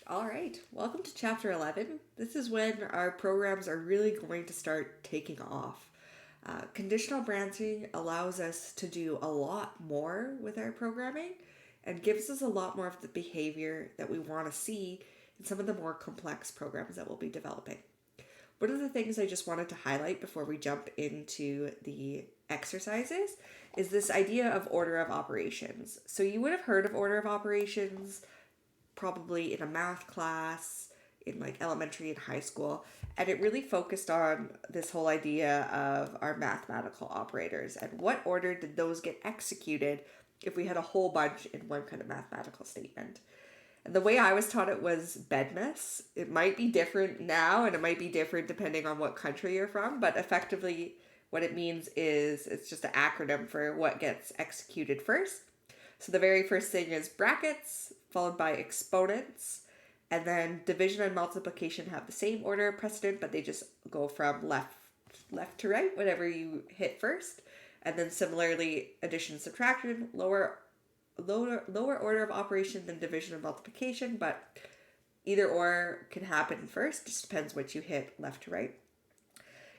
All right, welcome to chapter 11. This is when our programs are really going to start taking off. Conditional branching allows us to do a lot more with our programming and gives us a lot more of the behavior that we want to see in some of the more complex programs that we'll be developing. One of the things I just wanted to highlight before we jump into the exercises is this idea of order of operations. So you would have heard of order of operations probably in a math class in like elementary and high school, and it really focused on this whole idea of our mathematical operators and what order did those get executed if we had a whole bunch in one kind of mathematical statement. And the way I was taught it was bedmas. It might be different now and it might be different depending on what country you're from, but effectively what it means is it's just an acronym for what gets executed first. So the very first thing is brackets, followed by exponents, and then division and multiplication have the same order of precedent, but they just go from left to right, whatever you hit first. And then similarly, addition and subtraction, lower order of operation than division and multiplication, but either or can happen first, just depends what you hit left to right.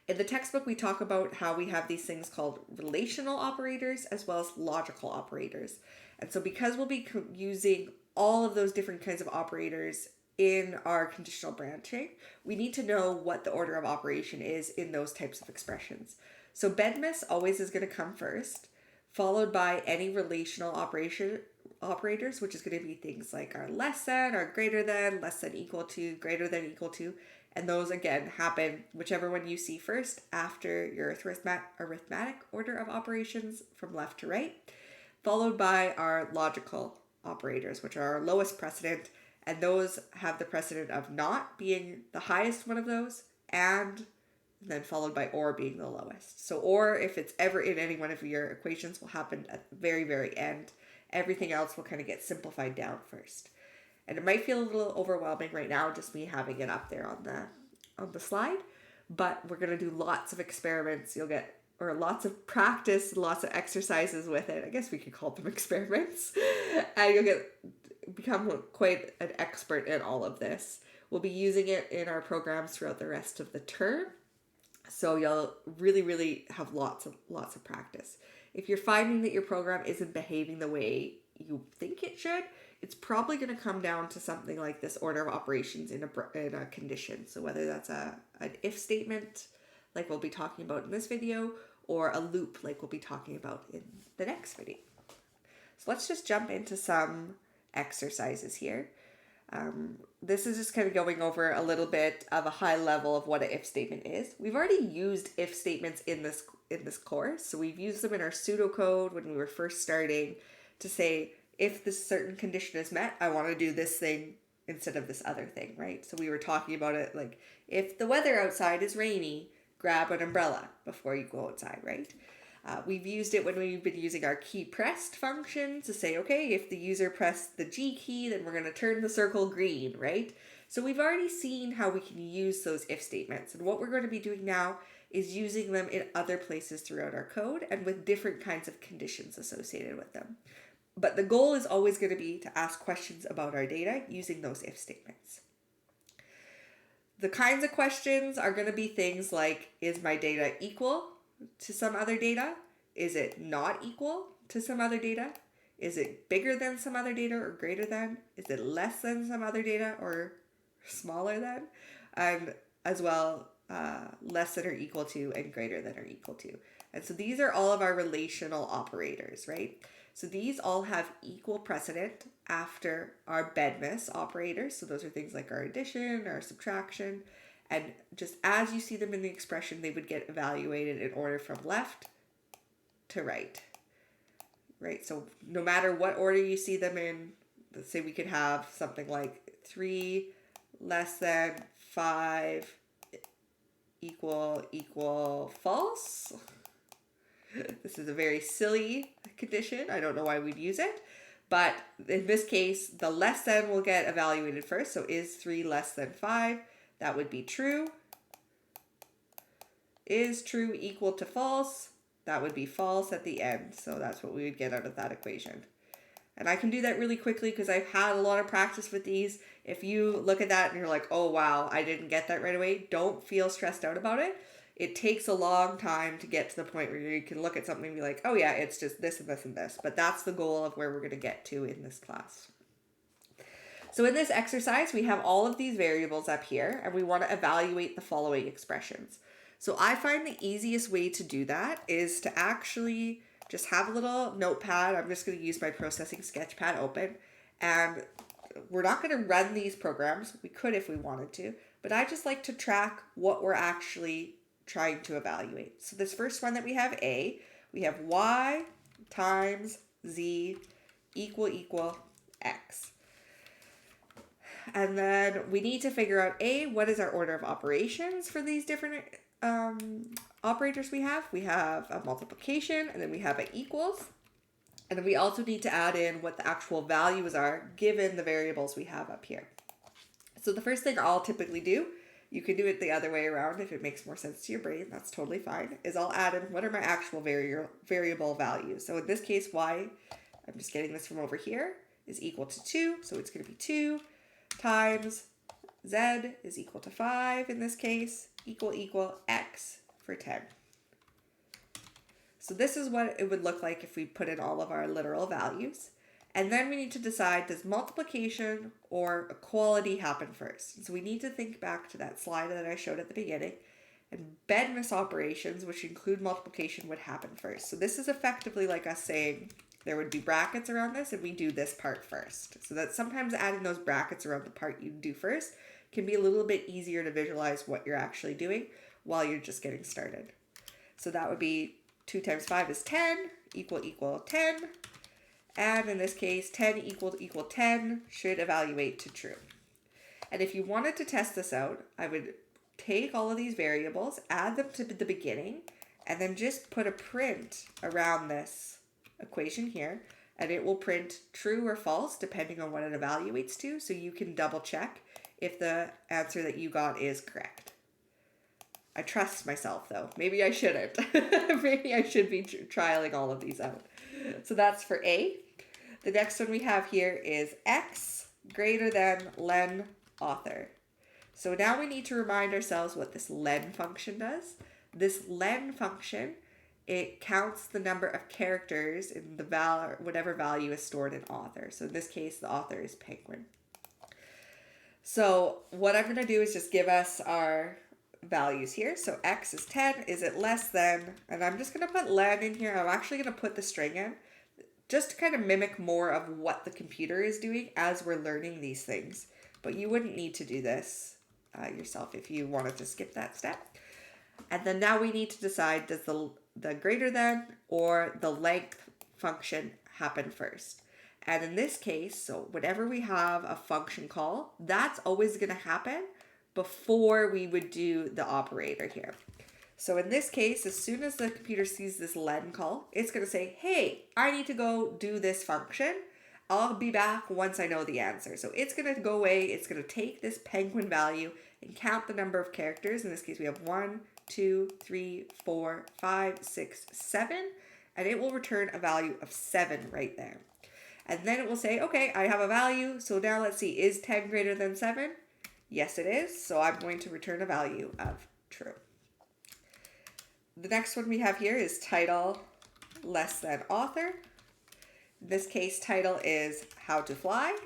In the textbook, we talk about how we have these things called relational operators as well as logical operators. And so because we'll be using all of those different kinds of operators in our conditional branching, we need to know what the order of operation is in those types of expressions. So bedmas always is going to come first, followed by any relational operators, which is going to be things like our less than, our greater than, less than equal to, greater than equal to. And those, again, happen whichever one you see first after your arithmetic order of operations from left to right, followed by our logical operators, which are our lowest precedent. And those have the precedent of not being the highest one of those, and then followed by or being the lowest. So or, if it's ever in any one of your equations, will happen at the very, very end. Everything else will kind of get simplified down first. And it might feel a little overwhelming right now, just me having it up there on the slide. But we're going to do lots of experiments. You'll get, or lots of practice, lots of exercises with it. I guess we could call them experiments. And you'll become quite an expert in all of this. We'll be using it in our programs throughout the rest of the term. So you'll really, really have lots of practice. If you're finding that your program isn't behaving the way you think it should, it's probably going to come down to something like this order of operations in a condition. So whether that's an if statement, like we'll be talking about in this video, or a loop, like we'll be talking about in the next video. So let's just jump into some exercises here. This is just kind of going over a little bit of a high level of what an if statement is. We've already used if statements in this course. So we've used them in our pseudocode when we were first starting to say, if this certain condition is met, I want to do this thing instead of this other thing, right? So we were talking about it like, if the weather outside is rainy, grab an umbrella before you go outside, right? We've used it when we've been using our key pressed function to say, okay, if the user pressed the G key, then we're going to turn the circle green, right? So we've already seen how we can use those if statements. And what we're going to be doing now is using them in other places throughout our code and with different kinds of conditions associated with them. But the goal is always going to be to ask questions about our data using those if statements. The kinds of questions are going to be things like, is my data equal to some other data? Is it not equal to some other data? Is it bigger than some other data or greater than? Is it less than some other data or smaller than? And as well, less than or equal to and greater than or equal to. And so these are all of our relational operators, right? So these all have equal precedent after our bedmas operators. So those are things like our addition, our subtraction. And just as you see them in the expression, they would get evaluated in order from left to right. Right? So no matter what order you see them in, let's say we could have something like 3 less than 5 equal false. This is a very silly condition. I don't know why we'd use it. But in this case, the less than will get evaluated first. So is 3 less than 5? That would be true. Is true equal to false? That would be false at the end. So that's what we would get out of that equation. And I can do that really quickly because I've had a lot of practice with these. If you look at that and you're like, oh wow, I didn't get that right away, don't feel stressed out about it. It takes a long time to get to the point where you can look at something and be like, oh yeah, it's just this and this and this. But that's the goal of where we're going to get to in this class. So in this exercise, we have all of these variables up here, and we want to evaluate the following expressions. So I find the easiest way to do that is to actually just have a little notepad. I'm just going to use my processing sketchpad open, and we're not going to run these programs. We could if we wanted to, but I just like to track what we're actually trying to evaluate. So this first one that we have A, we have y times z equal x. And then we need to figure out A, what is our order of operations for these different operators we have. We have a multiplication, and then we have an equals. And then we also need to add in what the actual values are given the variables we have up here. So the first thing I'll typically do, you can do it the other way around if it makes more sense to your brain, that's totally fine, is I'll add in what are my actual variable values. So in this case, y, I'm just getting this from over here, is equal to 2. So it's going to be 2 times z is equal to 5 in this case, equal x for 10. So this is what it would look like if we put in all of our literal values. And then we need to decide, does multiplication or equality happen first? So we need to think back to that slide that I showed at the beginning. And bedness operations, which include multiplication, would happen first. So this is effectively like us saying there would be brackets around this, and we do this part first. So that sometimes adding those brackets around the part you do first can be a little bit easier to visualize what you're actually doing while you're just getting started. So that would be 2 times 5 is 10, equal 10. And in this case, 10 equal 10 should evaluate to true. And if you wanted to test this out, I would take all of these variables, add them to the beginning, and then just put a print around this equation here, and it will print true or false depending on what it evaluates to, so you can double check if the answer that you got is correct. I trust myself though. Maybe I shouldn't. Maybe I should be trialing all of these out. So that's for A. The next one we have here is x greater than len author. So now we need to remind ourselves what this len function does. This len function, it counts the number of characters in the whatever value is stored in author. So in this case, the author is penguin. So what I'm going to do is just give us our values here. So x is 10. Is it less than? And I'm just going to put len in here. I'm actually going to put the string in just to kind of mimic more of what the computer is doing as we're learning these things. But you wouldn't need to do this yourself if you wanted to skip that step. And then now we need to decide, does the greater than or the length function happen first? And in this case, so whenever we have a function call, that's always going to happen before we would do the operator here. So in this case, as soon as the computer sees this len call, it's going to say, hey, I need to go do this function. I'll be back once I know the answer. So it's going to go away. It's going to take this penguin value and count the number of characters. In this case, we have 1, 2, 3, 4, 5, 6, 7. And it will return a value of 7 right there. And then it will say, okay, I have a value. So now let's see, is 10 greater than 7? Yes, it is. So I'm going to return a value of true. The next one we have here is title less than author. In this case, title is How to Fly.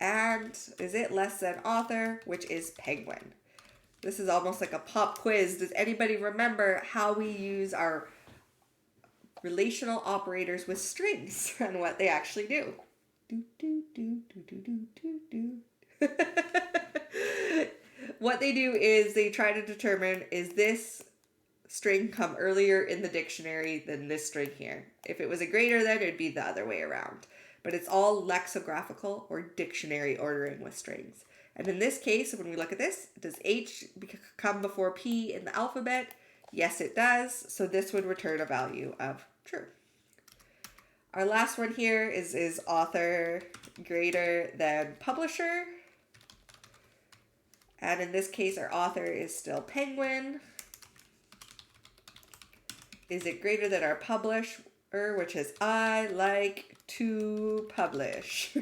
And is it less than author, which is penguin. This is almost like a pop quiz. Does anybody remember how we use our relational operators with strings and what they actually do? What they do is they try to determine, is this string come earlier in the dictionary than this string here? If it was a greater than, it'd be the other way around. But it's all lexicographical or dictionary ordering with strings. And in this case, when we look at this, does H come before P in the alphabet? Yes, it does. So this would return a value of true. Our last one here is author greater than publisher. And in this case, our author is still penguin. Is it greater than our which is I like to publish.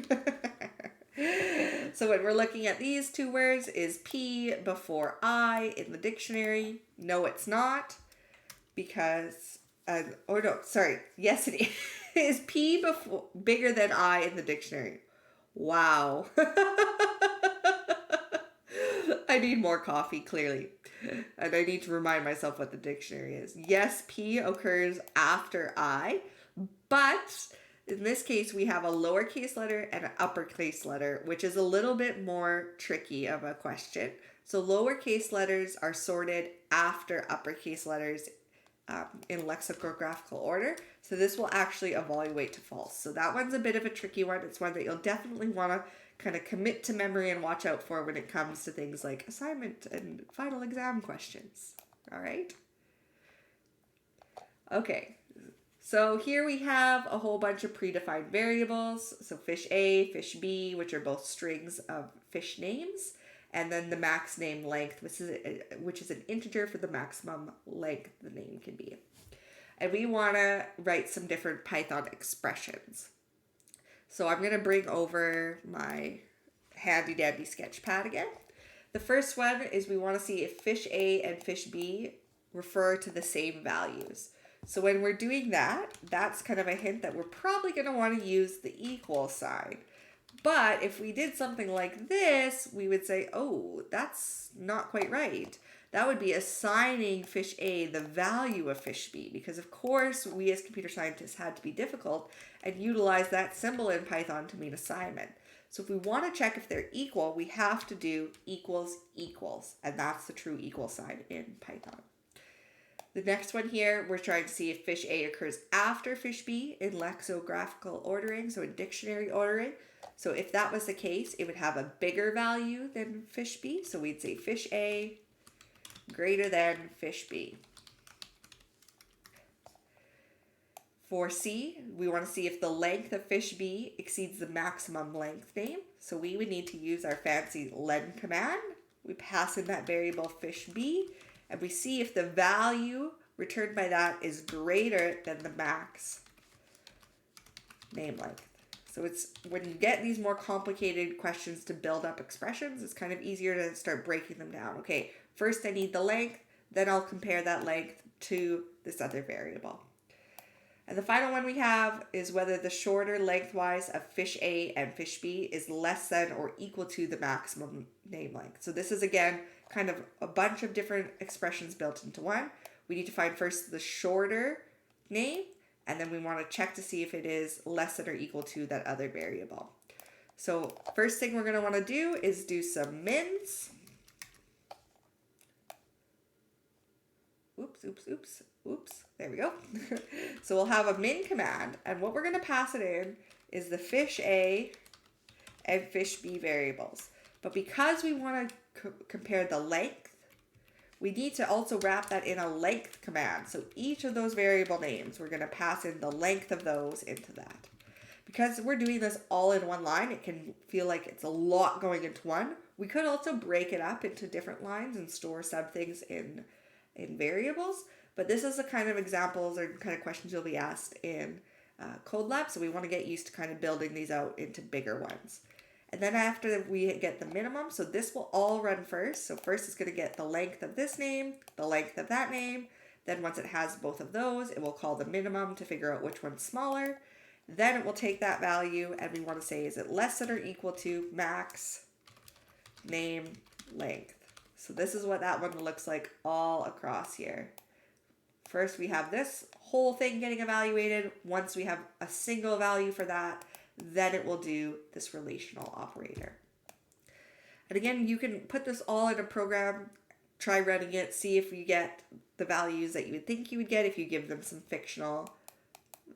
So when we're looking at these two words, is P before I in the dictionary? No, it's not. Because, or no, sorry. Yes, it is. Is P before, bigger than I in the dictionary? Wow. I need more coffee, clearly. And I need to remind myself what the dictionary is. Yes, P occurs after I, but in this case, we have a lowercase letter and an uppercase letter, which is a little bit more tricky of a question. So lowercase letters are sorted after uppercase letters in lexicographical order. So this will actually evaluate to false. So that one's a bit of a tricky one. It's one that you'll definitely want to kind of commit to memory and watch out for when it comes to things like assignment and final exam questions. All right? Okay. So here we have a whole bunch of predefined variables. So fish A, fish B, which are both strings of fish names. And then the max name length, which is an integer for the maximum length the name can be. And we want to write some different Python expressions. So I'm going to bring over my handy dandy sketch pad again. The first one is we want to see if fish A and fish B refer to the same values. So when we're doing that, that's kind of a hint that we're probably going to want to use the equal sign. But if we did something like this, we would say, oh, that's not quite right. That would be assigning fish A the value of fish B, because of course we as computer scientists had to be difficult and utilize that symbol in Python to mean assignment. So if we want to check if they're equal, we have to do equals equals, and that's the true equal sign in Python. The next one here, we're trying to see if fish A occurs after fish B in lexicographical ordering, so in dictionary ordering. So if that was the case, it would have a bigger value than fish B. So we'd say fish A greater than fish B. For C, we want to see if the length of fish B exceeds the maximum length name. So we would need to use our fancy len command. We pass in that variable fish B, and we see if the value returned by that is greater than the max name length. So it's when you get these more complicated questions to build up expressions, it's kind of easier to start breaking them down. Okay, first I need the length, then I'll compare that length to this other variable. And the final one we have is whether the shorter lengthwise of fish A and fish B is less than or equal to the maximum name length. So this is again kind of a bunch of different expressions built into one. We need to find first the shorter name, and then we want to check to see if it is less than or equal to that other variable. So first thing we're going to want to do is do some mins. Oops, there we go. So we'll have a min command, and what we're going to pass it in is the fish A and fish B variables. But because we want to compare the length, we need to also wrap that in a length command. So each of those variable names, we're going to pass in the length of those into that. Because we're doing this all in one line, it can feel like it's a lot going into one. We could also break it up into different lines and store some things in variables. But this is the kind of examples or kind of questions you'll be asked in Code Lab. So we want to get used to kind of building these out into bigger ones. And then after we get the minimum, so this will all run first. So first it's going to get the length of this name, the length of that name. Then once it has both of those, it will call the minimum to figure out which one's smaller. Then it will take that value and we want to say, is it less than or equal to max name length? So this is what that one looks like all across here. First we have this whole thing getting evaluated. Once we have a single value for that, then it will do this relational operator. And again, you can put this all in a program, try running it, see if you get the values that you would think you would get if you give them some fictional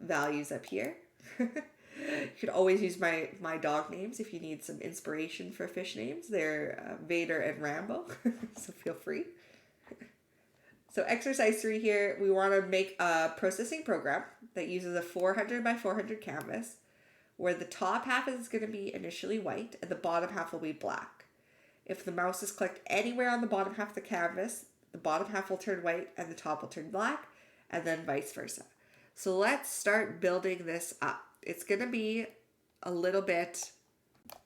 values up here. You could always use my dog names if you need some inspiration for fish names. They're Vader and Rambo, so feel free. So exercise 3 here, we want to make a processing program that uses a 400 by 400 canvas where the top half is going to be initially white and the bottom half will be black. If the mouse is clicked anywhere on the bottom half of the canvas, the bottom half will turn white and the top will turn black, and then vice versa. So let's start building this up. It's going to be a little bit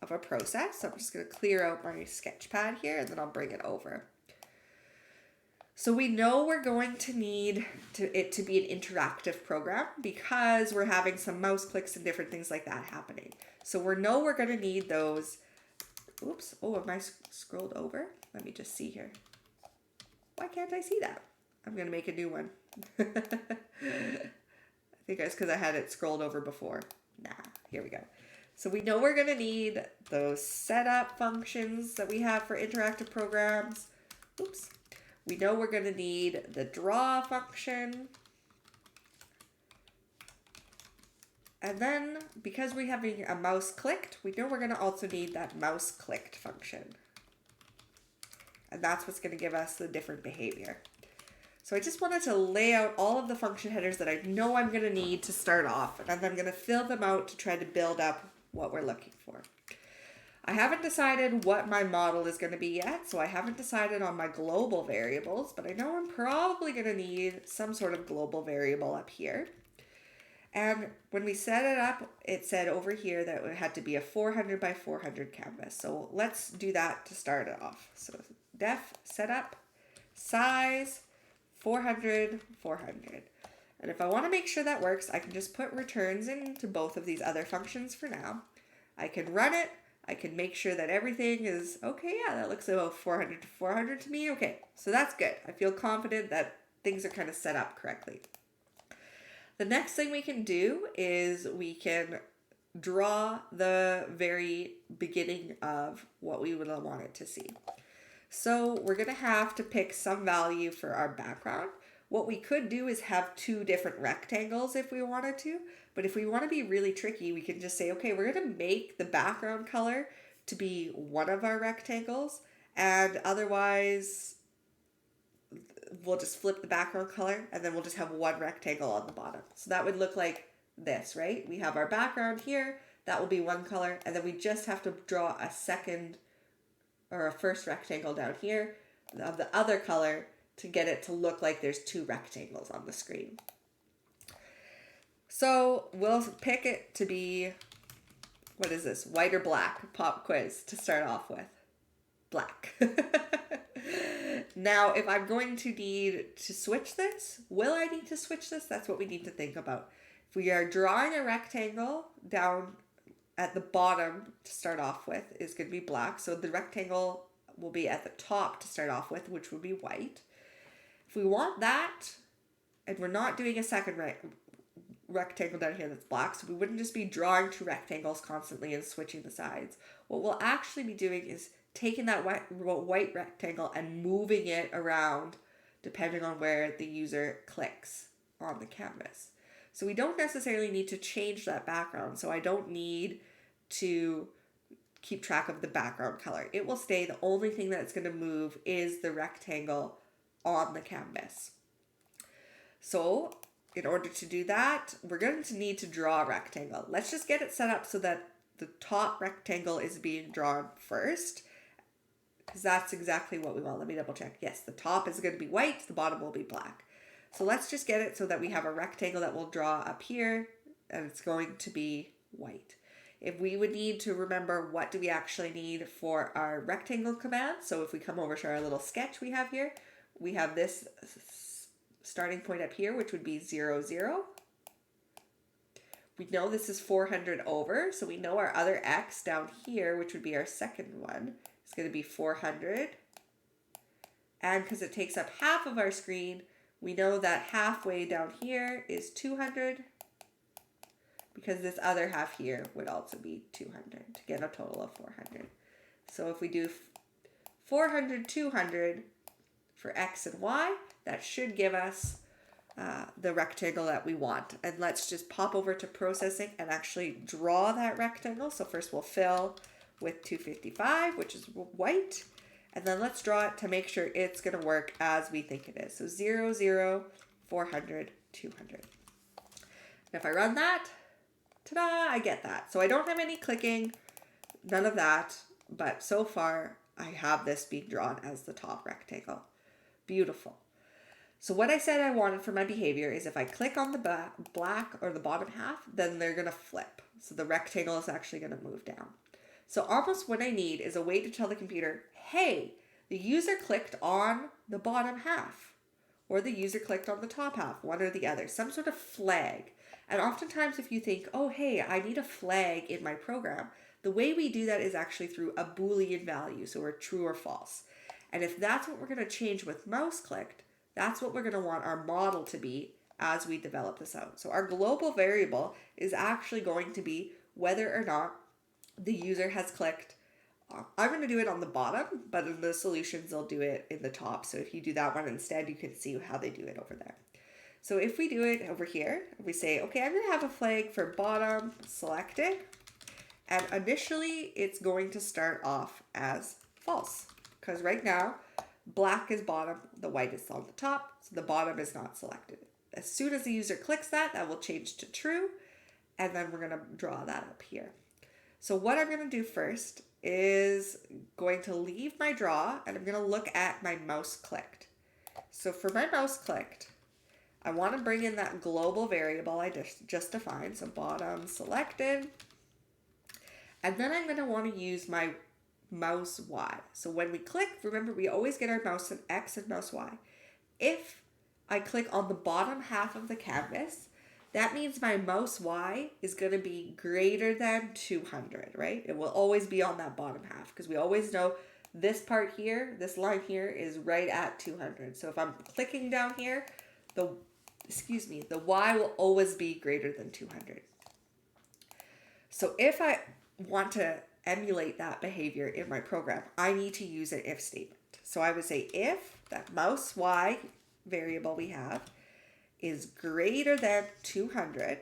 of a process. So I'm just going to clear out my sketch pad here and then I'll bring it over. So we know we're going to need it to be an interactive program because we're having some mouse clicks and different things like that happening. So we know we're going to need those. Oops. Oh, am I scrolled over? Let me just see here. Why can't I see that? I'm going to make a new one. I think it's because I had it scrolled over before. Nah, here we go. So we know we're going to need those setup functions that we have for interactive programs. Oops. We know we're going to need the draw function. And then, because we're having a mouse clicked, we know we're going to also need that mouse clicked function. And that's what's going to give us the different behavior. So I just wanted to lay out all of the function headers that I know I'm going to need to start off. And then I'm going to fill them out to try to build up what we're looking for. I haven't decided what my model is going to be yet, so I haven't decided on my global variables, but I know I'm probably going to need some sort of global variable up here. And when we set it up, it said over here that it had to be a 400 by 400 canvas. So let's do that to start it off. So def setup size 400, 400. And if I want to make sure that works, I can just put returns into both of these other functions for now. I can run it. I can make sure that everything is, okay, yeah, that looks about 400 to 400 to me. Okay, so that's good. I feel confident that things are kind of set up correctly. The next thing we can do is we can draw the very beginning of what we would want it to see. So we're going to have to pick some value for our background. What we could do is have two different rectangles if we wanted to, but if we want to be really tricky, we can just say, okay, we're going to make the background color to be one of our rectangles, and otherwise we'll just flip the background color and then we'll just have one rectangle on the bottom. So that would look like this, right? We have our background here, that will be one color, and then we just have to draw a second or a first rectangle down here of the other color to get it to look like there's two rectangles on the screen. So we'll pick it to be, what is this, white or black? Pop quiz to start off with. Black. Now, if I'm going to need to switch this, will I need to switch this? That's what we need to think about. If we are drawing a rectangle down at the bottom to start off with is going to be black. So the rectangle will be at the top to start off with, which would be white. If we want that, and we're not doing a second rectangle down here that's black, so we wouldn't just be drawing two rectangles constantly and switching the sides. What we'll actually be doing is taking that white rectangle and moving it around depending on where the user clicks on the canvas. So we don't necessarily need to change that background, so I don't need to keep track of the background color. It will stay. The only thing that's going to move is the rectangle on the canvas. So in order to do that, we're going to need to draw a rectangle. Let's just get it set up so that the top rectangle is being drawn first, because that's exactly what we want. Let me double check. Yes, the top is going to be white, the bottom will be black. So let's just get it so that we have a rectangle that we'll draw up here, and it's going to be white. If we would need to remember what do we actually need for our rectangle command, so if we come over to our little sketch we have here, we have this starting point up here, which would be 0, 0. We know this is 400 over, so we know our other x down here, which would be our second one, is going to be 400. And because it takes up half of our screen, we know that halfway down here is 200, because this other half here would also be 200 to get a total of 400. So if we do 400, 200 for x and y, that should give us the rectangle that we want. And let's just pop over to processing and actually draw that rectangle. So first we'll fill with 255, which is white. And then let's draw it to make sure it's going to work as we think it is. So 0, 0, 400, 200. And if I run that, ta-da, I get that. So I don't have any clicking, none of that. But so far, I have this being drawn as the top rectangle. Beautiful. So what I said I wanted for my behavior is if I click on the black or the bottom half, then they're going to flip. So the rectangle is actually going to move down. So almost what I need is a way to tell the computer, hey, the user clicked on the bottom half or the user clicked on the top half, one or the other, some sort of flag. And oftentimes if you think, oh, hey, I need a flag in my program, the way we do that is actually through a Boolean value, so we're true or false. And if that's what we're going to change with mouse clicked, that's what we're going to want our model to be as we develop this out. So our global variable is actually going to be whether or not the user has clicked. I'm going to do it on the bottom, but in the solutions, they'll do it in the top. So if you do that one instead, you can see how they do it over there. So if we do it over here, we say, okay, I'm going to have a flag for bottom selected. And initially, it's going to start off as false. Because right now, black is bottom, the white is on the top, so the bottom is not selected. As soon as the user clicks that, that will change to true. And then we're going to draw that up here. So what I'm going to do first is going to leave my draw and I'm going to look at my mouse clicked. So for my mouse clicked, I want to bring in that global variable I just defined. So bottom selected. And then I'm going to want to use my mouse Y. So when we click, remember we always get our mouse and X and mouse Y. If I click on the bottom half of the canvas, that means my mouse Y is going to be greater than 200, right? It will always be on that bottom half because we always know this part here, this line here is right at 200. So if I'm clicking down here, the Y will always be greater than 200. So if I want to emulate that behavior in my program, I need to use an if statement. So I would say if that mouse Y variable we have is greater than 200,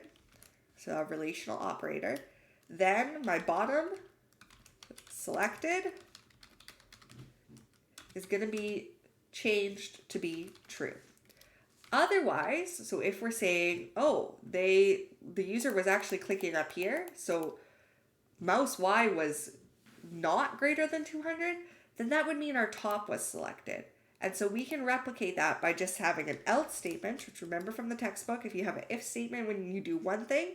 so a relational operator, then my bottom selected is going to be changed to be true. Otherwise, so if we're saying, oh, the user was actually clicking up here, so mouse Y was not greater than 200, then that would mean our top was selected. And so we can replicate that by just having an else statement, which remember from the textbook, if you have an if statement when you do one thing,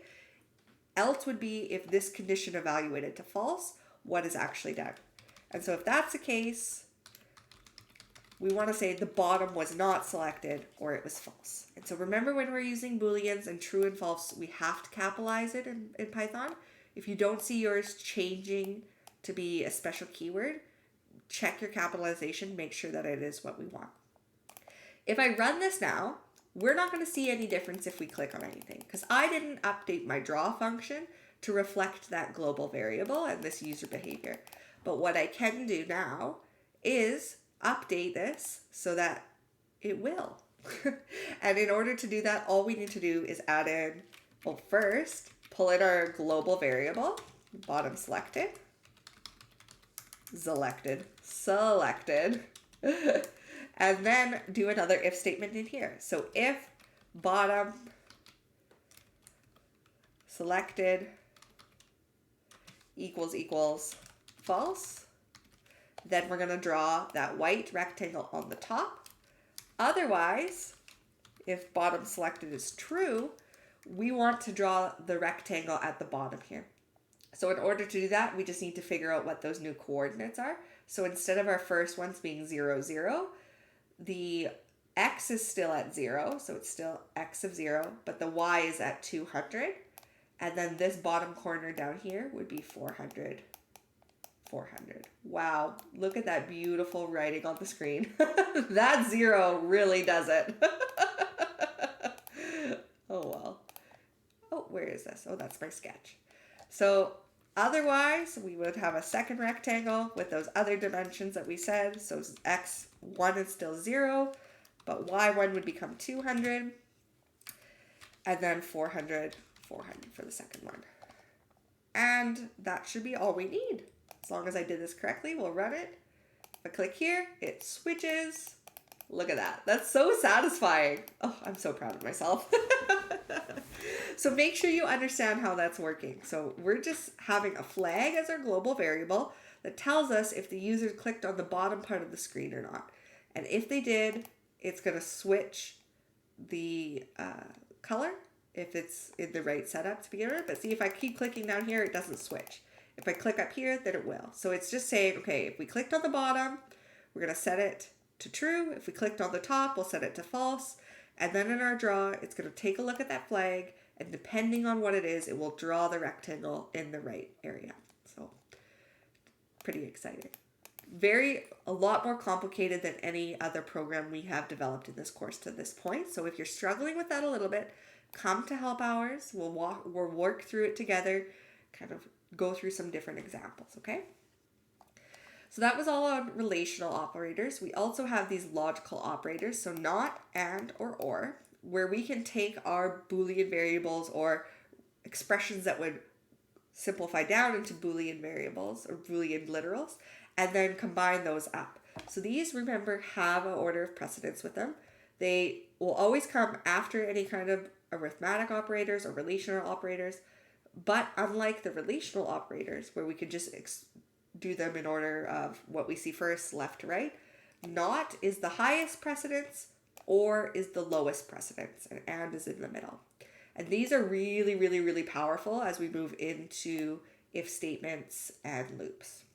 else would be if this condition evaluated to false, what is actually done. And so if that's the case, we want to say the bottom was not selected or it was false. And so remember when we're using Booleans and true and false, we have to capitalize it in Python. If you don't see yours changing to be a special keyword, check your capitalization, make sure that it is what we want. If I run this now, we're not going to see any difference if we click on anything because I didn't update my draw function to reflect that global variable and this user behavior. But what I can do now is update this so that it will. And in order to do that, all we need to do is add in, well, first, pull in our global variable, bottom selected, selected, and then do another if statement in here. So if bottom selected equals false, then we're going to draw that white rectangle on the top. Otherwise, if bottom selected is true, we want to draw the rectangle at the bottom here. So in order to do that, we just need to figure out what those new coordinates are. So instead of our first ones being 0, 0, the x is still at 0, so it's still x of 0, but the y is at 200. And then this bottom corner down here would be 400. 400. Wow, look at that beautiful writing on the screen. That 0 really does it. Oh, well. Oh, where is this? Oh, that's my sketch. So otherwise, we would have a second rectangle with those other dimensions that we said. So x1 is still 0, but y1 would become 200. And then 400, 400 for the second one. And that should be all we need. As long as I did this correctly, we'll run it. If I click here, it switches. Look at that. That's so satisfying. Oh, I'm so proud of myself. So make sure you understand how that's working. So we're just having a flag as our global variable that tells us if the user clicked on the bottom part of the screen or not. And if they did, it's going to switch the color if it's in the right setup to begin with. But see, if I keep clicking down here, it doesn't switch. If I click up here, then it will. So it's just saying, okay, if we clicked on the bottom, we're going to set it to true. If we clicked on the top, we'll set it to false. And then in our draw, it's going to take a look at that flag, and depending on what it is, it will draw the rectangle in the right area. So pretty exciting. A lot more complicated than any other program we have developed in this course to this point. So if you're struggling with that a little bit, come to help hours. We'll work through it together, kind of go through some different examples, okay? So that was all on relational operators. We also have these logical operators, so not, and, or, where we can take our Boolean variables or expressions that would simplify down into Boolean variables or Boolean literals, and then combine those up. So these, remember, have an order of precedence with them. They will always come after any kind of arithmetic operators or relational operators, but unlike the relational operators, where we could just do them in order of what we see first, left to right, not is the highest precedence, or is the lowest precedence, and is in the middle. And these are really, really, really powerful as we move into if statements and loops.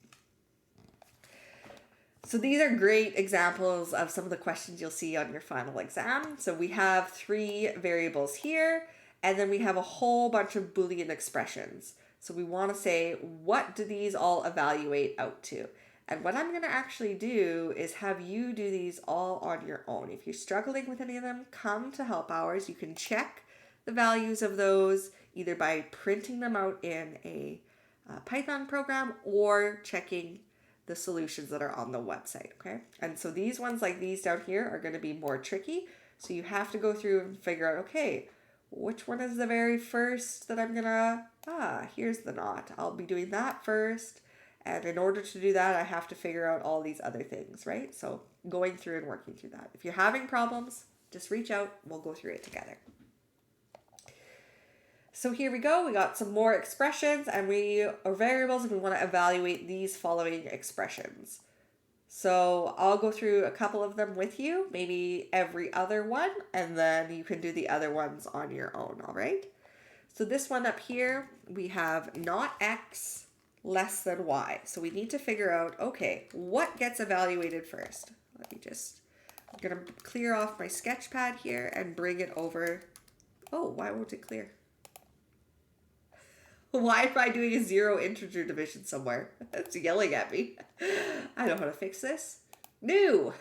So these are great examples of some of the questions you'll see on your final exam. So we have 3 variables here, and then we have a whole bunch of Boolean expressions. So we want to say, what do these all evaluate out to? And what I'm going to actually do is have you do these all on your own. If you're struggling with any of them, come to help hours. You can check the values of those either by printing them out in a Python program or checking the solutions that are on the website, okay? And so these ones like these down here are going to be more tricky. So you have to go through and figure out, okay, which one is the very first that I'm going to, here's the not. I'll be doing that first. And in order to do that, I have to figure out all these other things, right? So going through and working through that. If you're having problems, just reach out. We'll go through it together. So here we go. We got some more expressions and or variables, and we want to evaluate these following expressions. So I'll go through a couple of them with you, maybe every other one, and then you can do the other ones on your own, all right? So this one up here, we have not x less than y. So we need to figure out, okay, what gets evaluated first? I'm going to clear off my sketch pad here and bring it over. Oh, why won't it clear? Why am I doing a 0 integer division somewhere? It's yelling at me. I know how to fix this. No!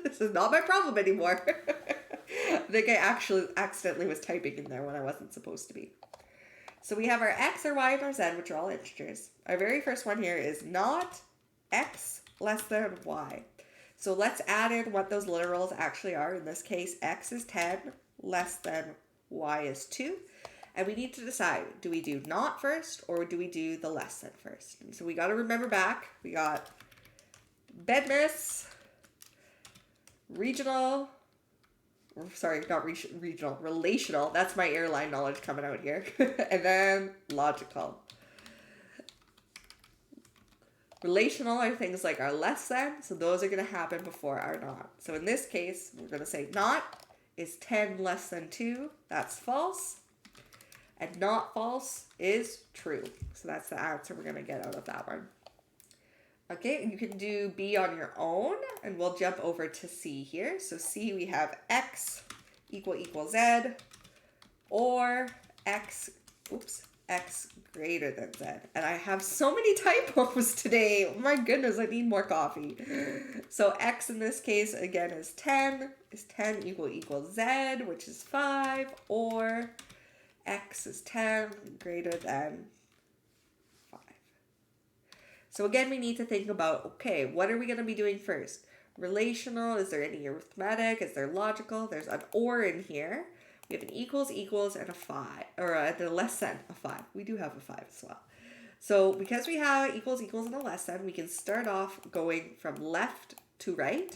This is not my problem anymore. I think I actually accidentally was typing in there when I wasn't supposed to be. So we have our x, our y, and our z, which are all integers. Our very first one here is not x less than y. So let's add in what those literals actually are. In this case, x is 10, less than y is 2. And we need to decide, do we do not first or do we do the less than first? And so we got to remember back, we got bedmiss, regional, not regional, relational. That's my airline knowledge coming out here. And then logical. Relational are things like our less than, so those are going to happen before our not. So in this case, we're going to say not is 10 less than 2. That's false. And not false is true. So that's the answer we're going to get out of that one. Okay, you can do B on your own, and we'll jump over to C here. So C, we have x equals Z, or x greater than Z. And I have so many typos today. Oh my goodness, I need more coffee. So x in this case, again, is 10 equals Z, which is 5, or x is 10 greater than 5. So again, we need to think about, okay, what are we going to be doing first? Relational, is there any arithmetic? Is there logical? There's an or in here. We have an equals and a 5, or a less than a 5. We do have a 5 as well. So because we have equals and a less than, we can start off going from left to right.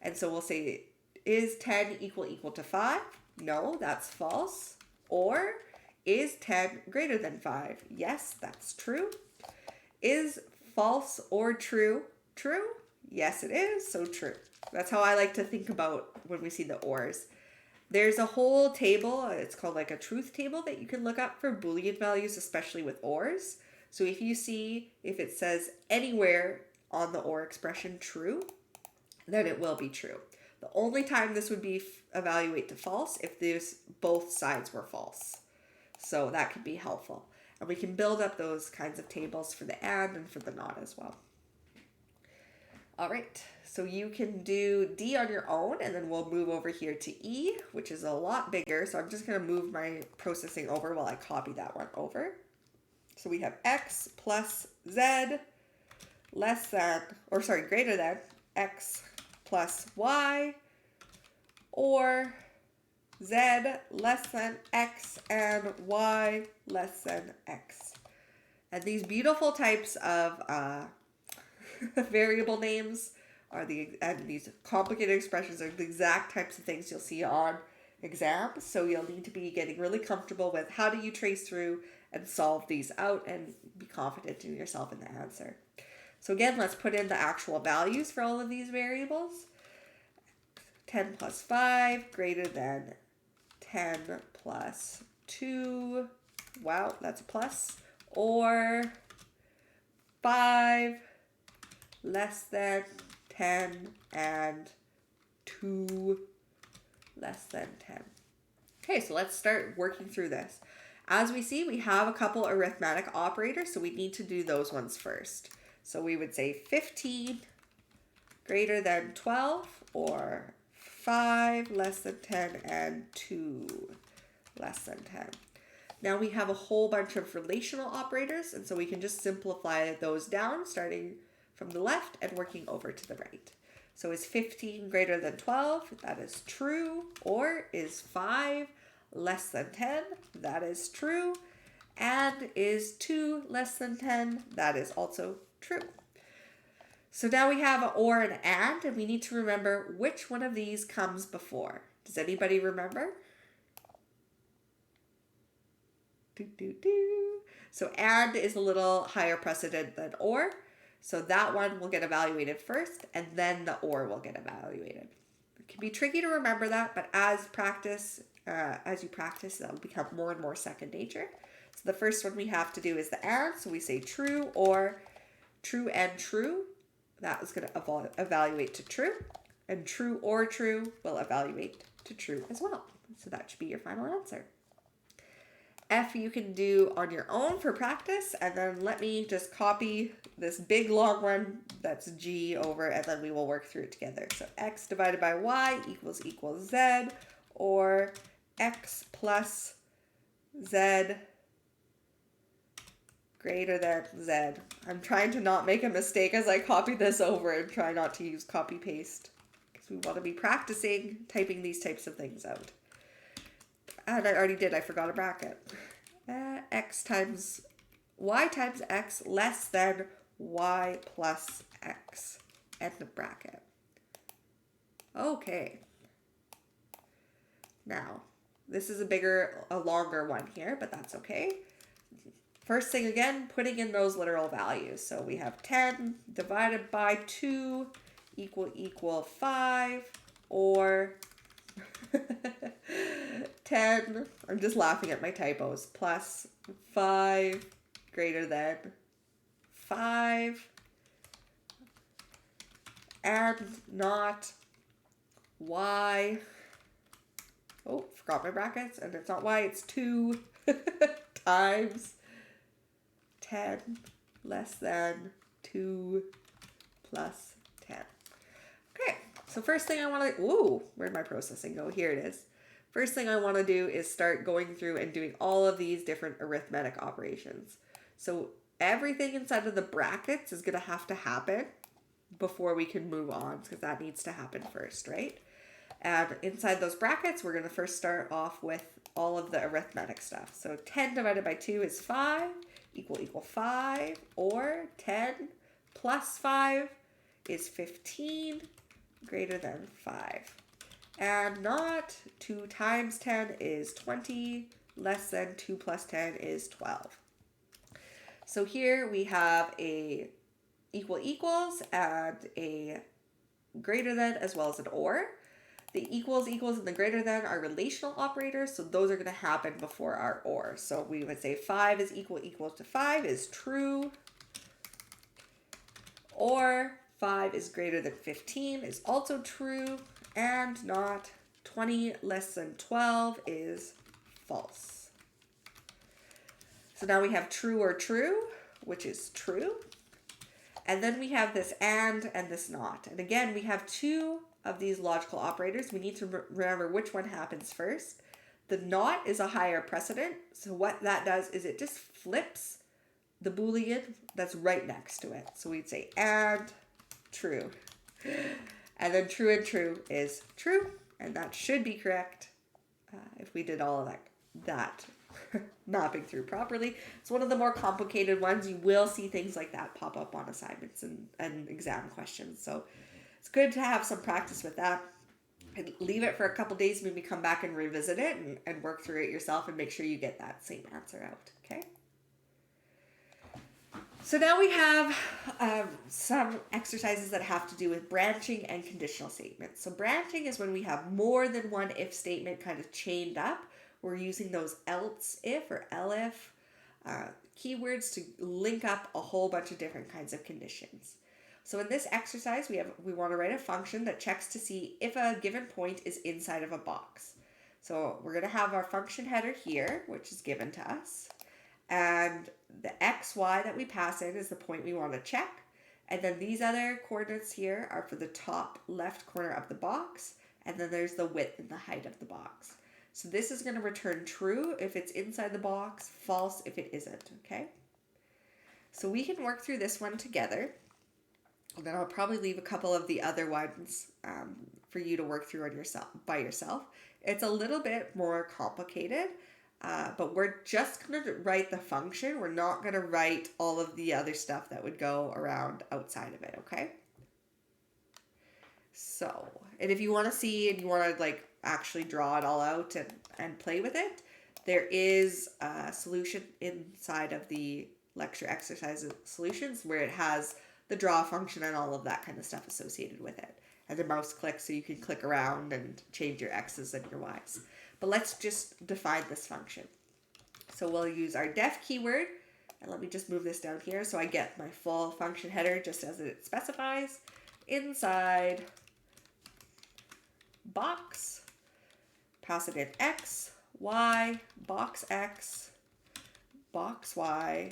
And so we'll say, is 10 equal to 5? No, that's false. Or is 10 greater than 5? Yes, that's true. Is false or true true? Yes, it is, so true. That's how I like to think about when we see the ors. There's a whole table, it's called like a truth table that you can look up for Boolean values, especially with ors. So if you see, if it says anywhere on the or expression true, then it will be true. The only time this would be evaluate to false if both sides were false. So that could be helpful. And we can build up those kinds of tables for the and for the not as well. All right, so you can do D on your own, and then we'll move over here to E, which is a lot bigger. So I'm just going to move my processing over while I copy that one over. So we have X plus Z less than, or sorry, greater than X plus Y, or Z less than X and Y less than X. And these beautiful types of variable names and these complicated expressions are the exact types of things you'll see on exams. So you'll need to be getting really comfortable with how do you trace through and solve these out and be confident in yourself in the answer. So again, let's put in the actual values for all of these variables. 10 plus 5 greater than 10 plus 2. Wow, that's a plus. Or 5 less than 10 and 2 less than 10. Okay, so let's start working through this. As we see, we have a couple arithmetic operators, so we need to do those ones first. So we would say 15 greater than 12, or 5 less than 10 and 2 less than 10. Now we have a whole bunch of relational operators, and so we can just simplify those down, starting from the left and working over to the right. So is 15 greater than 12? That is true. Or is 5 less than 10? That is true. And is 2 less than 10? That is also true. So now we have an or and we need to remember which one of these comes before. Does anybody remember? So and is a little higher precedent than or. So that one will get evaluated first, and then the or will get evaluated. It can be tricky to remember that, but as you practice, that will become more and more second nature. So the first one we have to do is the and. So we say true or true and true. That is going to evaluate to true. And true or true will evaluate to true as well. So that should be your final answer. F you can do on your own for practice, and then let me just copy this big long one that's G over, and then we will work through it together. So X divided by Y equals Z, or X plus Z greater than Z. I'm trying to not make a mistake as I copy this over and try not to use copy paste, because we want to be practicing typing these types of things out. And I already did, I forgot a bracket. X times Y times X less than Y plus X. End of bracket. Okay. Now, this is a longer one here, but that's okay. First thing again, putting in those literal values. So we have 10 divided by 2 equal 5, or 10, I'm just laughing at my typos, plus 5 greater than 5, and not Y. Oh, forgot my brackets, and it's not Y, it's 2 times 10 less than 2 plus 10. Okay, so first thing I want to, where'd my processing go? Here it is. First thing I want to do is start going through and doing all of these different arithmetic operations. So everything inside of the brackets is going to have to happen before we can move on, because that needs to happen first, right? And inside those brackets, we're going to first start off with all of the arithmetic stuff. So 10 divided by 2 is 5, equal 5, or 10 plus 5 is 15, greater than 5. And not 2 times 10 is 20, less than 2 plus 10 is 12. So here we have a equals and a greater than, as well as an or. The equals, and the greater than are relational operators, so those are going to happen before our or. So we would say 5 is equal to 5 is true, or 5 is greater than 15 is also true, and not. 20 less than 12 is false. So now we have true or true, which is true. And then we have this and this not. And again, we have two of these logical operators. We need to remember which one happens first. The not is a higher precedent. So what that does is it just flips the Boolean that's right next to it. So we'd say and true. And then true and true is true. And that should be correct if we did all of that mapping through properly. It's one of the more complicated ones. You will see things like that pop up on assignments and exam questions. So it's good to have some practice with that. And leave it for a couple days, maybe come back and revisit it and work through it yourself and make sure you get that same answer out, okay? So now we have some exercises that have to do with branching and conditional statements. So branching is when we have more than one if statement kind of chained up. We're using those else if or elif keywords to link up a whole bunch of different kinds of conditions. So in this exercise, we want to write a function that checks to see if a given point is inside of a box. So we're going to have our function header here, which is given to us. And the xy that we pass in is the point we want to check. And then these other coordinates here are for the top left corner of the box. And then there's the width and the height of the box. So this is going to return true if it's inside the box, false if it isn't, okay? So we can work through this one together. And then I'll probably leave a couple of the other ones for you to work through by yourself. It's a little bit more complicated, but we're just going to write the function. We're not going to write all of the other stuff that would go around outside of it, okay? So, and if you want to see and you want to like actually draw it all out and play with it, there is a solution inside of the lecture exercise solutions where it has the draw function and all of that kind of stuff associated with it. And the mouse click so you can click around and change your x's and your y's. But let's just define this function. So we'll use our def keyword. And let me just move this down here so I get my full function header just as it specifies. Inside box, pass it in x, y, box x, box y,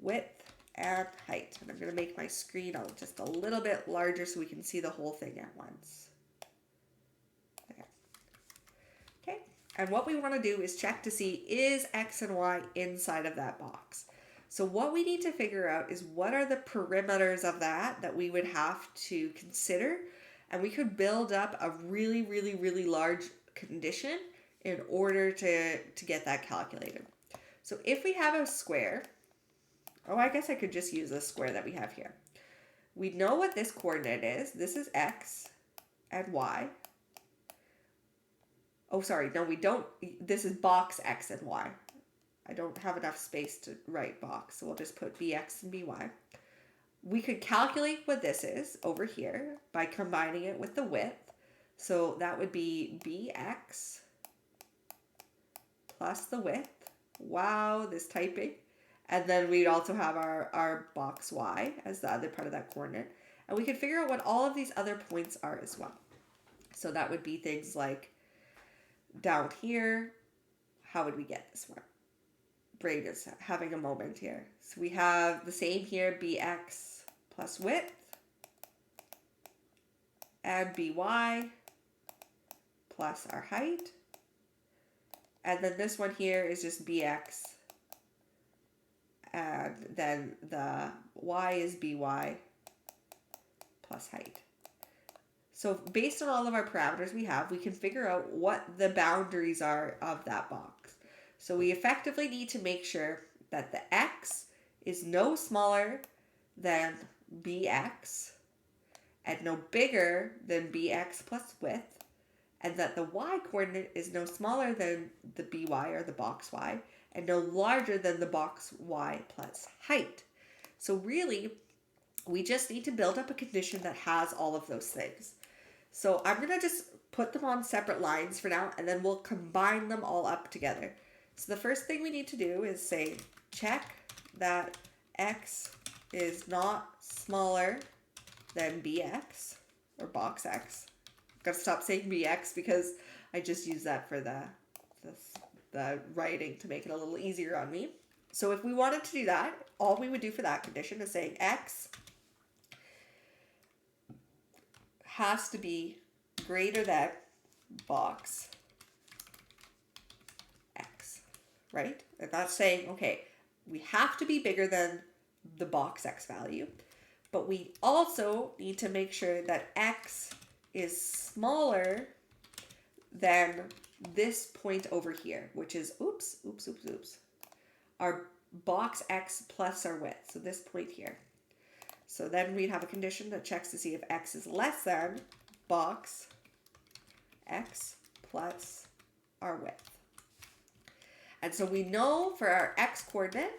width, and height. And I'm going to make my screen just a little bit larger so we can see the whole thing at once. Okay. And what we want to do is check to see is x and y inside of that box. So what we need to figure out is what are the perimeters of that we would have to consider. And we could build up a really, really, really large condition in order to get that calculated. So if we have a square, I guess I could just use the square that we have here. We know what this coordinate is. This is x and y. Oh, sorry. No, we don't. This is box x and y. I don't have enough space to write box, so we'll just put bx and by. We could calculate what this is over here by combining it with the width. So that would be bx plus the width. Wow, this typing. And then we'd also have our box y as the other part of that coordinate. And we could figure out what all of these other points are as well. So that would be things like down here, how would we get this one? Brain is having a moment here. So we have the same here, bx plus width and by plus our height. And then this one here is just bx. And then the y is by plus height. So based on all of our parameters we can figure out what the boundaries are of that box. So we effectively need to make sure that the x is no smaller than bx and no bigger than bx plus width, and that the y coordinate is no smaller than the by or the box y, and no larger than the box y plus height. So really, We just need to build up a condition that has all of those things. So I'm going to just put them on separate lines for now, and then we'll combine them all up together. So the first thing we need to do is say check that x is not smaller than bx, or box x. I've got to stop saying bx because I just use that for the writing to make it a little easier on me. So if we wanted to do that, all we would do for that condition is say x has to be greater than box x, right? And that's saying, okay, we have to be bigger than the box x value, but we also need to make sure that x is smaller than this point over here, which is, our box x plus our width, so this point here. So then we'd have a condition that checks to see if x is less than box x plus our width. And so we know for our x coordinate,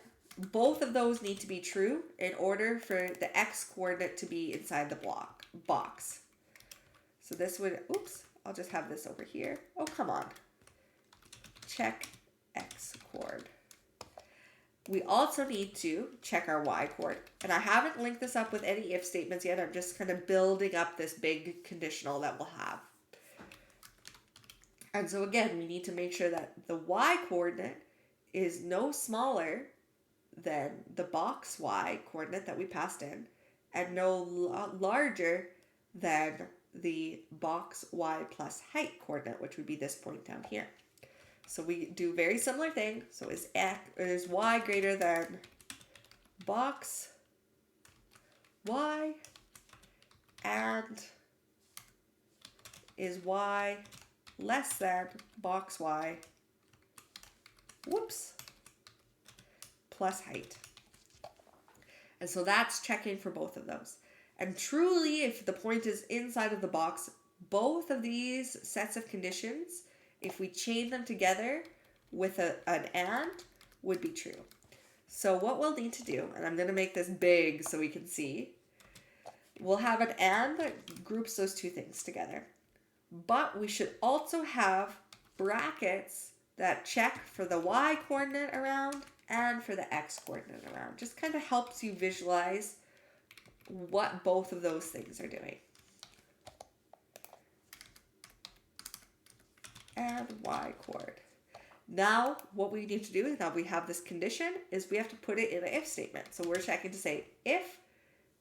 both of those need to be true in order for the x coordinate to be inside the box. So this would, I'll just have this over here. Oh, come on. Check x coord. We also need to check our y coord. And I haven't linked this up with any if statements yet. I'm just kind of building up this big conditional that we'll have. And so again, we need to make sure that the y coordinate is no smaller than the box y coordinate that we passed in, and no larger than the box y plus height coordinate, which would be this point down here. So we do very similar thing. So is y greater than box y, and is y less than box y, plus height. And so that's checking for both of those. And truly, if the point is inside of the box, both of these sets of conditions, if we chain them together with an and, would be true. So what we'll need to do, and I'm going to make this big so we can see, we'll have an and that groups those two things together. But we should also have brackets that check for the y coordinate around and for the x coordinate around. Just kind of helps you visualize what both of those things are doing. And y coord. Now, what we need to do, now we have this condition, is we have to put it in an if statement. So we're checking to say if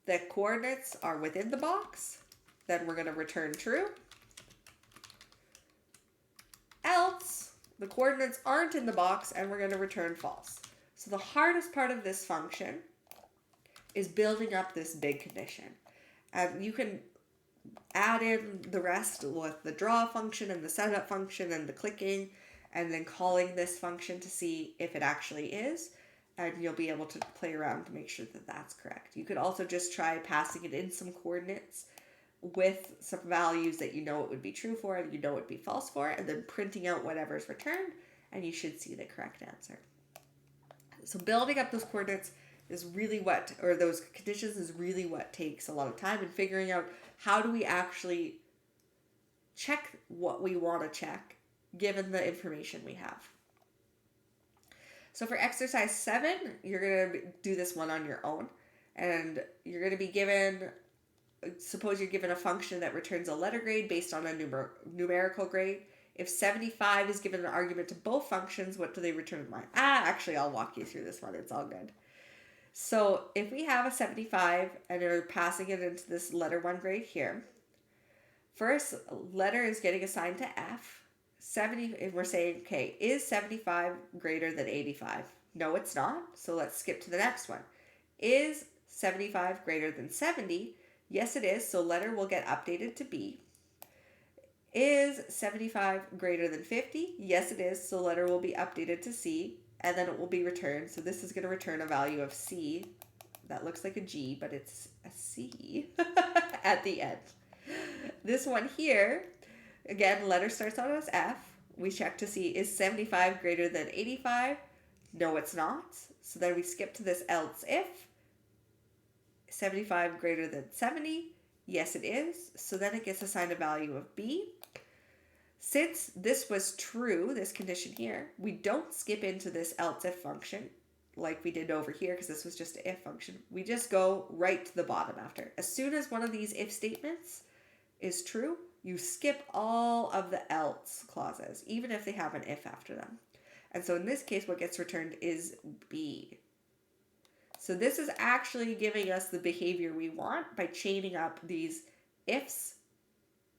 the coordinates are within the box, then we're going to return true. Else, the coordinates aren't in the box and we're going to return false. So the hardest part of this function is building up this big condition. You can add in the rest with the draw function and the setup function and the clicking, and then calling this function to see if it actually is, and you'll be able to play around to make sure that that's correct. You could also just try passing it in some coordinates with some values that you know it would be true for and you know it would be false for, and then printing out whatever's returned, and you should see the correct answer. So building up those coordinates is really what, or those conditions is really what takes a lot of time, and figuring out how do we actually check what we want to check given the information we have. So for exercise 7, you're going to do this one on your own, and you're going to be given, suppose you're given a function that returns a letter grade based on a numerical grade. If 75 is given an argument to both functions, what do they return? Actually, I'll walk you through this one. It's all good. So if we have a 75 and we're passing it into this letter 1 grade here, first letter is getting assigned to F. If we're saying, okay, is 75 greater than 85? No, it's not. So let's skip to the next one. Is 75 greater than 70? Yes, it is. So letter will get updated to B. Is 75 greater than 50? Yes, it is. So letter will be updated to C, and then it will be returned. So this is going to return a value of C. That looks like a G, but it's a C at the end. This one here, again, letter starts out as F. We check to see, is 75 greater than 85? No, it's not. So then we skip to this else if. 75 greater than 70? Yes, it is. So then it gets assigned a value of B. Since this was true, this condition here, we don't skip into this else if function like we did over here because this was just an if function. We just go right to the bottom after. As soon as one of these if statements is true, you skip all of the else clauses, even if they have an if after them. And so in this case, what gets returned is B. So this is actually giving us the behavior we want by chaining up these ifs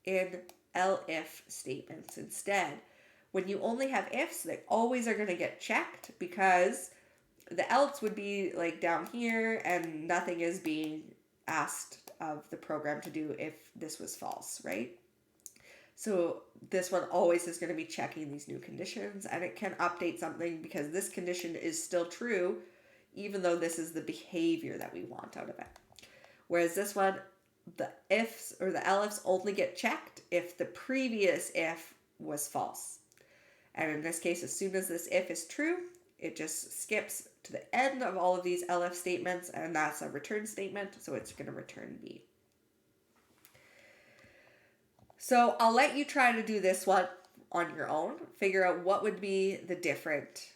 in elif statements instead. When you only have ifs, they always are going to get checked because the else would be like down here and nothing is being asked of the program to do if this was false, right? So this one always is going to be checking these new conditions, and it can update something because this condition is still true even though this is the behavior that we want out of it. Whereas this one, the ifs or the elifs only get checked if the previous if was false. And in this case, as soon as this if is true, it just skips to the end of all of these elif statements, and that's a return statement, so it's going to return B. So I'll let you try to do this one on your own, figure out what would be the different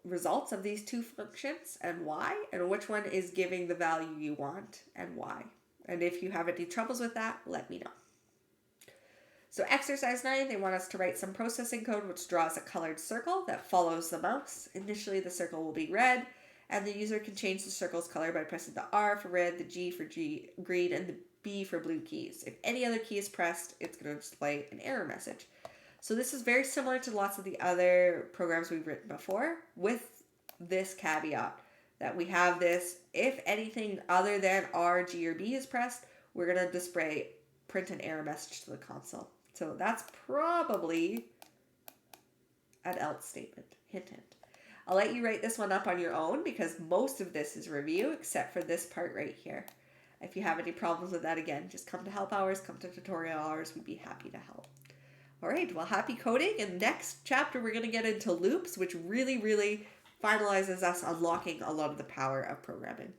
results of these two functions and why, and which one is giving the value you want and why. And if you have any troubles with that, let me know. So exercise 9, they want us to write some processing code which draws a colored circle that follows the mouse. Initially, the circle will be red, and the user can change the circle's color by pressing the R for red, the G for green, and the B for blue keys. If any other key is pressed, it's going to display an error message. So this is very similar to lots of the other programs we've written before, with this caveat that we have this, if anything other than R, G, or B is pressed, we're going to print an error message to the console. So that's probably an else statement. Hint, hint. I'll let you write this one up on your own because most of this is review except for this part right here. If you have any problems with that, again, just come to help hours, come to tutorial hours. We'd be happy to help. All right, well, happy coding. In the next chapter, we're going to get into loops, which really, really finalizes us unlocking a lot of the power of programming.